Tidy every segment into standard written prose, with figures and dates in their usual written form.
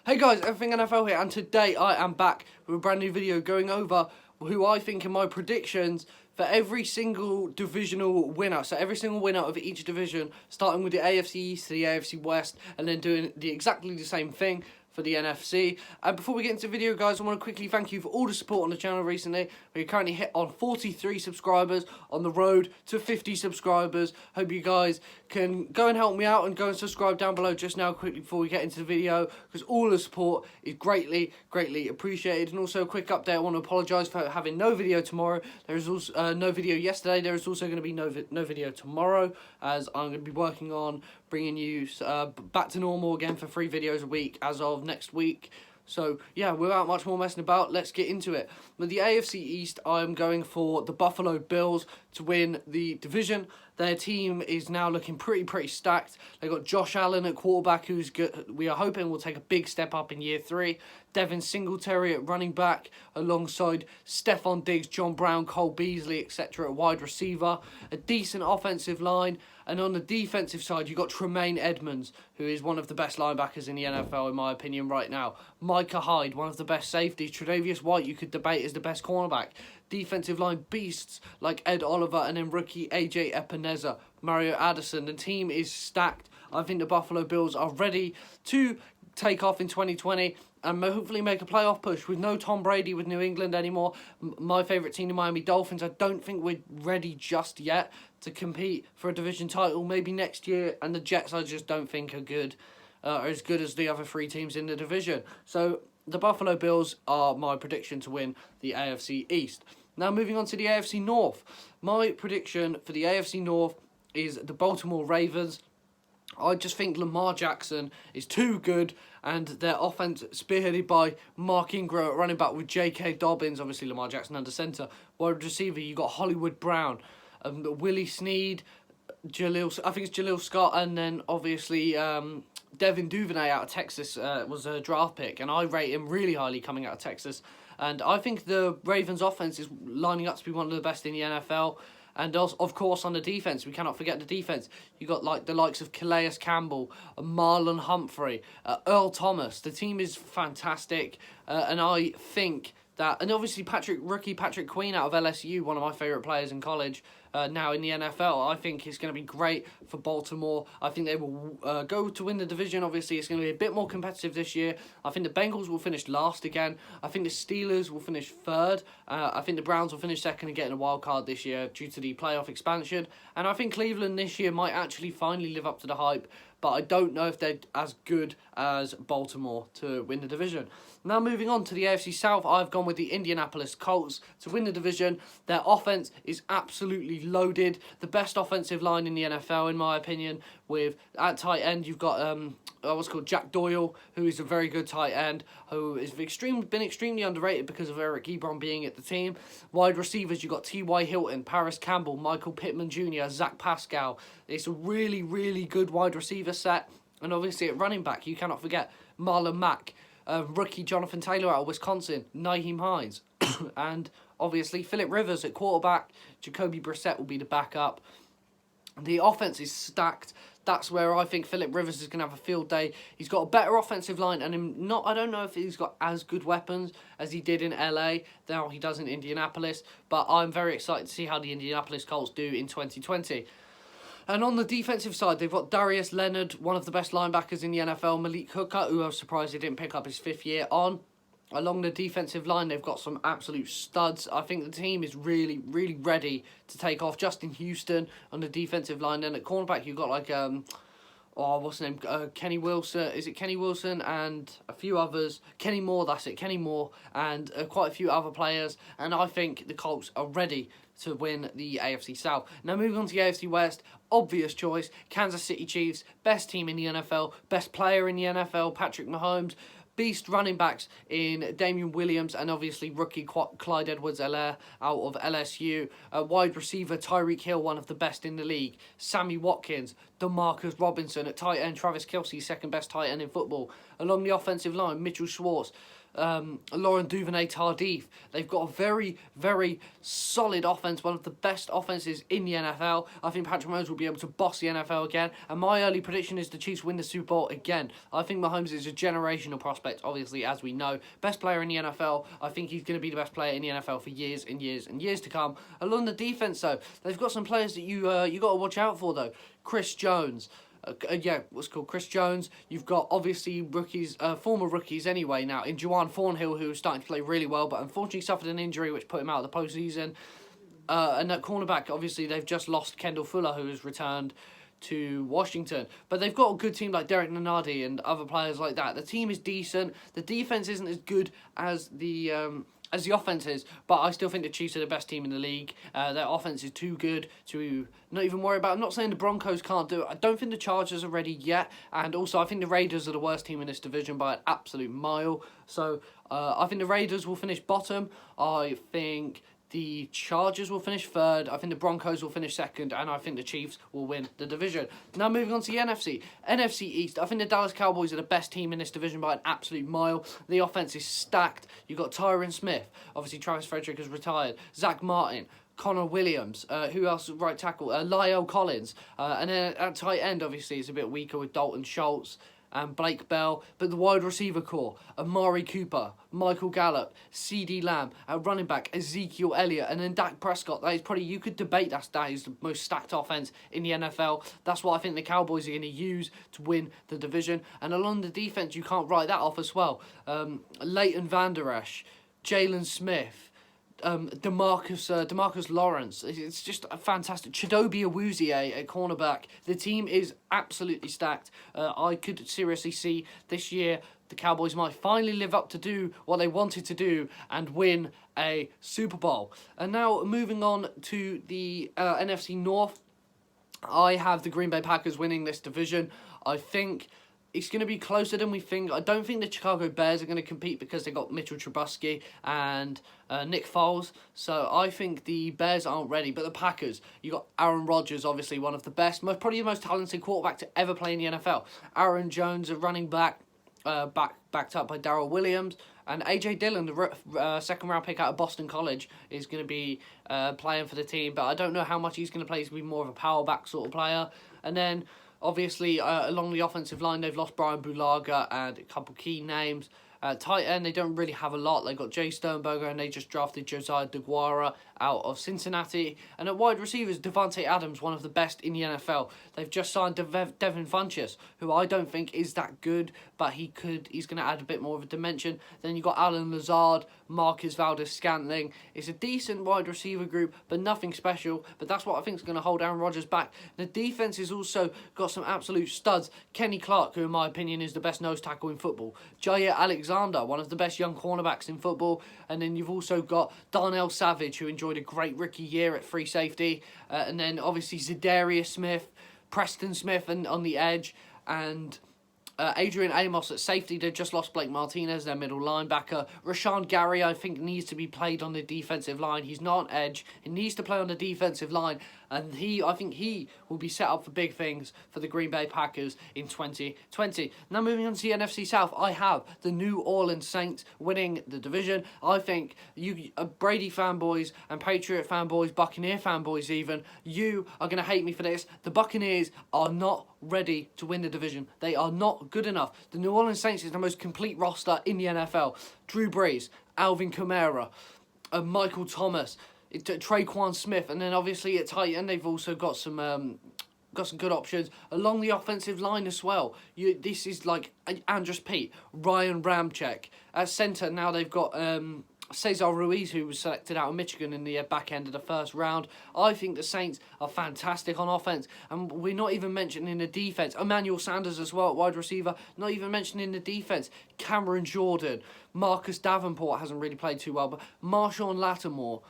Hey guys, Everything NFL here, and today I am back with a brand new video going over who I think are my predictions for every single divisional winner. So every single winner of each division, starting with the AFC East to the AFC West, and then doing exactly the same thing for the NFC. And before we get into the video, guys, I want to quickly thank you for all the support on the channel recently. We're currently hit on 43 subscribers, on the road to 50 subscribers. Hope you guys can go and help me out and go and subscribe down below just now quickly before we get into the video, because all the support is greatly appreciated. And also a quick update, I want to apologise for having no video tomorrow. There is also no video yesterday. There is also going to be no video tomorrow, as I'm going to be working on bringing you back to normal again for 3 videos a week as of next week. So yeah, without much more messing about, let's get into it. With the AFC East, I'm going for the Buffalo Bills to win the division. Their team is now looking pretty stacked. They've got Josh Allen at quarterback, who's good. We are hoping will take a big step up in year 3. Devin Singletary at running back, alongside Stephon Diggs, John Brown, Cole Beasley, etc. at wide receiver. A decent offensive line. And on the defensive side, you've got Tremaine Edmonds, who is one of the best linebackers in the NFL, in my opinion, right now. Micah Hyde, one of the best safeties. Tre'Davious White, you could debate as the best cornerback. Defensive line beasts like Ed Oliver, and then rookie AJ Epineza, Mario Addison. The team is stacked. I think the Buffalo Bills are ready to take off in 2020 and hopefully make a playoff push. With no Tom Brady with New England anymore, my favourite team, the Miami Dolphins, I don't think we're ready just yet to compete for a division title. Maybe next year. And the Jets, I just don't think are good, are as good as the other 3 teams in the division. So the Buffalo Bills are my prediction to win the AFC East. Now moving on to the AFC North. My prediction for the AFC North is the Baltimore Ravens. I just think Lamar Jackson is too good, and their offense spearheaded by Mark Ingram at running back with J.K. Dobbins, obviously Lamar Jackson under centre. Wide receiver, you got Hollywood Brown, Willie Snead, Jaleel Scott, and then obviously Devin Duvernay out of Texas was a draft pick, and I rate him really highly coming out of Texas. And I think the Ravens offense is lining up to be one of the best in the NFL. And also, of course, on the defense, we cannot forget the defense. You got like the likes of Calais Campbell, Marlon Humphrey, Earl Thomas. The team is fantastic, and I think that, and obviously rookie Patrick Queen out of LSU, one of my favourite players in college, now in the NFL. I think it's going to be great for Baltimore. I think they will go to win the division. Obviously, it's going to be a bit more competitive this year. I think the Bengals will finish last again. I think the Steelers will finish 3rd. I think the Browns will finish 2nd and get in a wild card this year due to the playoff expansion. And I think Cleveland this year might actually finally live up to the hype, but I don't know if they're as good as Baltimore to win the division. Now moving on to the AFC South, I've gone with the Indianapolis Colts to win the division. Their offense is absolutely loaded. The best offensive line in the NFL, in my opinion, with at tight end, you've got what's called Jack Doyle, who is a very good tight end, who has been extremely underrated because of Eric Ebron being at the team. Wide receivers, you've got T.Y. Hilton, Paris Campbell, Michael Pittman Jr., Zach Pascal. It's a really good wide receiver set. And obviously at running back, you cannot forget Marlon Mack, rookie Jonathan Taylor out of Wisconsin, Nyheim Hines, and obviously Phillip Rivers at quarterback. Jacoby Brissett will be the backup. The offense is stacked. That's where I think Phillip Rivers is going to have a field day. He's got a better offensive line, and I don't know if he's got as good weapons as he did in LA, now he does in Indianapolis, but I'm very excited to see how the Indianapolis Colts do in 2020. And on the defensive side, they've got Darius Leonard, one of the best linebackers in the NFL, Malik Hooker, who I was surprised he didn't pick up his 5th year on. Along the defensive line, they've got some absolute studs. I think the team is really ready to take off. Justin Houston on the defensive line. Then at cornerback, you've got like, what's his name? Kenny Wilson. Is it Kenny Wilson? And a few others. Kenny Moore, that's it. Kenny Moore. And quite a few other players. And I think the Colts are ready to win the AFC South. Now moving on to the AFC West, obvious choice, Kansas City Chiefs, best team in the NFL, best player in the NFL, Patrick Mahomes, beast running backs in Damian Williams, and obviously rookie Clyde Edwards-Helaire out of LSU. Wide receiver Tyreek Hill, one of the best in the league. Sammy Watkins, DeMarcus Robinson. At tight end, Travis Kelce, second best tight end in football. Along the offensive line, Mitchell Schwartz, Laurent Duvernay-Tardif. They've got a very, very solid offense, one of the best offenses in the NFL. I think Patrick Mahomes will be able to boss the NFL again, and my early prediction is the Chiefs win the Super Bowl again. I think Mahomes is a generational prospect, obviously, as we know. Best player in the NFL. I think he's going to be the best player in the NFL for years and years and years to come. Along the defense, though, they've got some players that you got to watch out for, though. Chris Jones. Chris Jones. You've got, obviously, rookies, former rookies anyway now, in Juwan Thornhill, who's starting to play really well, but unfortunately suffered an injury which put him out of the postseason. And at cornerback, obviously, they've just lost Kendall Fuller, who has returned to Washington. But they've got a good team like Derek Nanardi and other players like that. The team is decent. The defense isn't as good as the offense is, but I still think the Chiefs are the best team in the league. Their offense is too good to not even worry about. I'm not saying the Broncos can't do it. I don't think the Chargers are ready yet, and also I think the Raiders are the worst team in this division by an absolute mile. So I think the Raiders will finish bottom. I think the Chargers will finish third. I think the Broncos will finish second. And I think the Chiefs will win the division. Now moving on to the NFC. NFC East. I think the Dallas Cowboys are the best team in this division by an absolute mile. The offense is stacked. You've got Tyron Smith. Obviously, Travis Frederick has retired. Zach Martin. Connor Williams. Who else? Right tackle. Lyle Collins. And then at tight end, obviously, it's a bit weaker with Dalton Schultz and Blake Bell, but the wide receiver core, Amari Cooper, Michael Gallup, CeeDee Lamb, at running back, Ezekiel Elliott, and then Dak Prescott. That is probably, you could debate that is the most stacked offense in the NFL. That's what I think the Cowboys are going to use to win the division. And along the defense, you can't write that off as well. Leighton Vander Esch, Jalen Smith, Demarcus Lawrence. It's just a fantastic. Chidobe Awuzie at cornerback. The team is absolutely stacked. I could seriously see this year the Cowboys might finally live up to do what they wanted to do and win a Super Bowl. And now moving on to the NFC North, I have the Green Bay Packers winning this division. I think it's going to be closer than we think. I don't think the Chicago Bears are going to compete because they got Mitchell Trubisky and Nick Foles. So I think the Bears aren't ready. But the Packers, you got Aaron Rodgers, obviously one of the best, probably the most talented quarterback to ever play in the NFL. Aaron Jones, a running back, backed up by Darrell Williams. And A.J. Dillon, the second-round pick out of Boston College, is going to be playing for the team. But I don't know how much he's going to play. He's going to be more of a power back sort of player. And then obviously, along the offensive line, they've lost Brian Bulaga and a couple key names. Tight end, they don't really have a lot. They've got Jay Sternberger, and they just drafted Josiah DeGuara out of Cincinnati. And at wide receivers, Devontae Adams, one of the best in the NFL. They've just signed Devin Funchess, who I don't think is that good, but he's going to add a bit more of a dimension. Then you've got Alan Lazard, Marcus Valdes-Scantling. It's a decent wide receiver group, but nothing special. But that's what I think is going to hold Aaron Rodgers back. The defense has also got some absolute studs. Kenny Clark, who in my opinion is the best nose tackle in football. Jair Alexander, one of the best young cornerbacks in football. And then you've also got Darnell Savage, who enjoyed a great rookie year at free safety. And then obviously Zadarius Smith, Preston Smith and on the edge, and Adrian Amos at safety. They've just lost Blake Martinez, their middle linebacker. Rashawn Gary, I think, needs to be played on the defensive line. He's not an edge. He needs to play on the defensive line. And I think he will be set up for big things for the Green Bay Packers in 2020. Now moving on to the NFC South, I have the New Orleans Saints winning the division. I think you Brady fanboys and Patriot fanboys, Buccaneer fanboys even, you are going to hate me for this. The Buccaneers are not ready to win the division. They are not good enough. The New Orleans Saints is the most complete roster in the NFL. Drew Brees, Alvin Kamara, Michael Thomas, Traquan Smith, and then obviously at tight end they've also got some good options along the offensive line as well. This is like Andrus Peat, Ryan Ramczyk at centre. Now they've got Cesar Ruiz, who was selected out of Michigan in the back end of the first round. I think the Saints are fantastic on offense, and we're not even mentioning the defense. Emmanuel Sanders as well at wide receiver, not even mentioning the defense. Cameron Jordan, Marcus Davenport hasn't really played too well, but Marshawn Lattimore.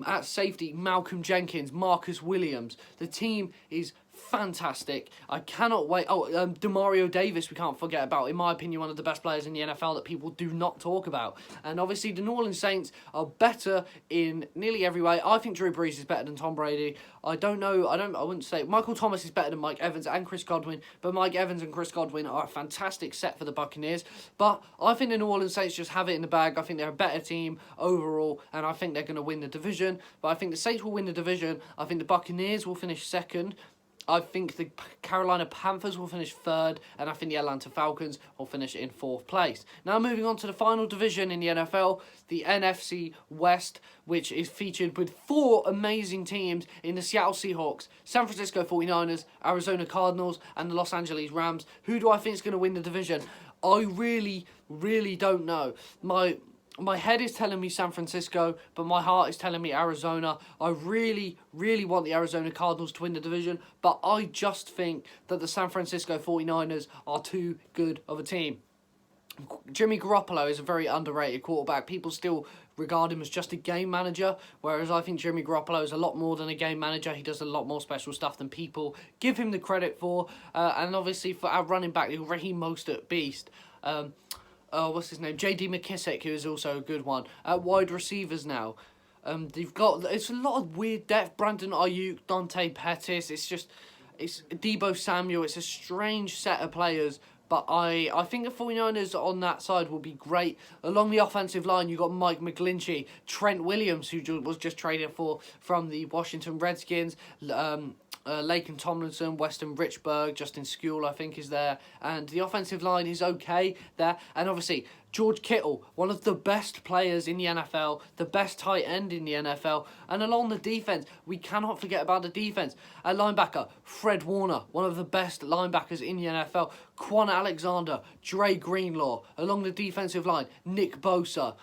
At safety, Malcolm Jenkins, Marcus Williams. The team is fantastic. I cannot wait. Oh, Demario Davis, we can't forget about. In my opinion, one of the best players in the NFL that people do not talk about. And obviously, the New Orleans Saints are better in nearly every way. I think Drew Brees is better than Tom Brady. I wouldn't say Michael Thomas is better than Mike Evans and Chris Godwin, but Mike Evans and Chris Godwin are a fantastic set for the Buccaneers. But I think the New Orleans Saints just have it in the bag. I think they're a better team overall, and I think they're going to win the division. But I think the Saints will win the division. I think the Buccaneers will finish second. I think the Carolina Panthers will finish third, and I think the Atlanta Falcons will finish in fourth place. Now moving on to the final division in the NFL, the NFC West, which is featured with 4 amazing teams in the Seattle Seahawks, San Francisco 49ers, Arizona Cardinals, and the Los Angeles Rams. Who do I think is going to win the division? I really, really don't know. My head is telling me San Francisco, but my heart is telling me Arizona. I really, really want the Arizona Cardinals to win the division, but I just think that the San Francisco 49ers are too good of a team. Jimmy Garoppolo is a very underrated quarterback. People still regard him as just a game manager, whereas I think Jimmy Garoppolo is a lot more than a game manager. He does a lot more special stuff than people give him the credit for. And obviously for our running back, the Raheem Mostert beast, what's his name? J.D. McKissick, who is also a good one. At wide receivers now, it's a lot of weird depth. Brandon Ayuk, Dante Pettis. It's Deebo Samuel. It's a strange set of players. But I think the 49ers on that side will be great. Along the offensive line, you got Mike McGlinchey, Trent Williams, who was just traded from the Washington Redskins, Laken Tomlinson, Weston Richburg, Justin Skule, I think, is there. And the offensive line is okay there. And obviously, George Kittle, one of the best players in the NFL, the best tight end in the NFL. And along the defense, we cannot forget about the defense. At linebacker, Fred Warner, one of the best linebackers in the NFL. Quan Alexander, Dre Greenlaw. Along the defensive line, Nick Bosa.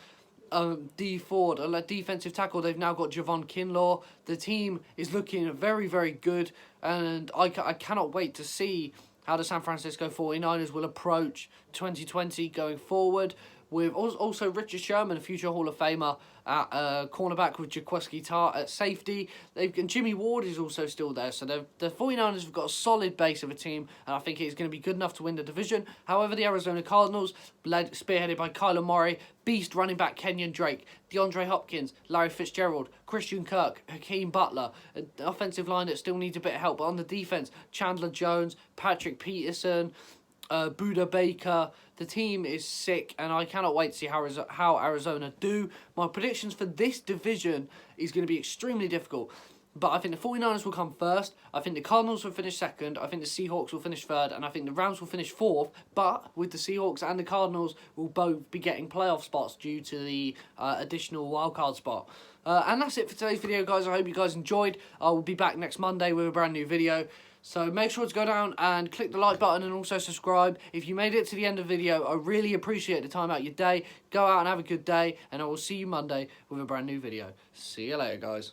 D Ford, a defensive tackle. They've now got Javon Kinlaw. The team is looking very, very good, and I cannot wait to see how the San Francisco 49ers will approach 2020 going forward. With also Richard Sherman, a future Hall of Famer, at cornerback, with Jaquiski Tartt at safety. And Jimmy Ward is also still there. So the 49ers have got a solid base of a team, and I think it's going to be good enough to win the division. However, the Arizona Cardinals, spearheaded by Kyler Murray, beast running back Kenyon Drake, DeAndre Hopkins, Larry Fitzgerald, Christian Kirk, Hakeem Butler, an offensive line that still needs a bit of help. But on the defense, Chandler Jones, Patrick Peterson, Buda Baker. The team is sick, and I cannot wait to see how Arizona do. My predictions for this division is going to be extremely difficult, but I think the 49ers will come first. I think the Cardinals will finish second. I think the Seahawks will finish third, and I think the Rams will finish fourth. But with the Seahawks and the Cardinals will both be getting playoff spots due to the additional wildcard spot. And that's it for today's video, guys. I hope you guys enjoyed. I will be back next Monday with a brand new video. So make sure to go down and click the like button and also subscribe. If you made it to the end of the video, I really appreciate the time out of your day. Go out and have a good day, and I will see you Monday with a brand new video. See you later, guys.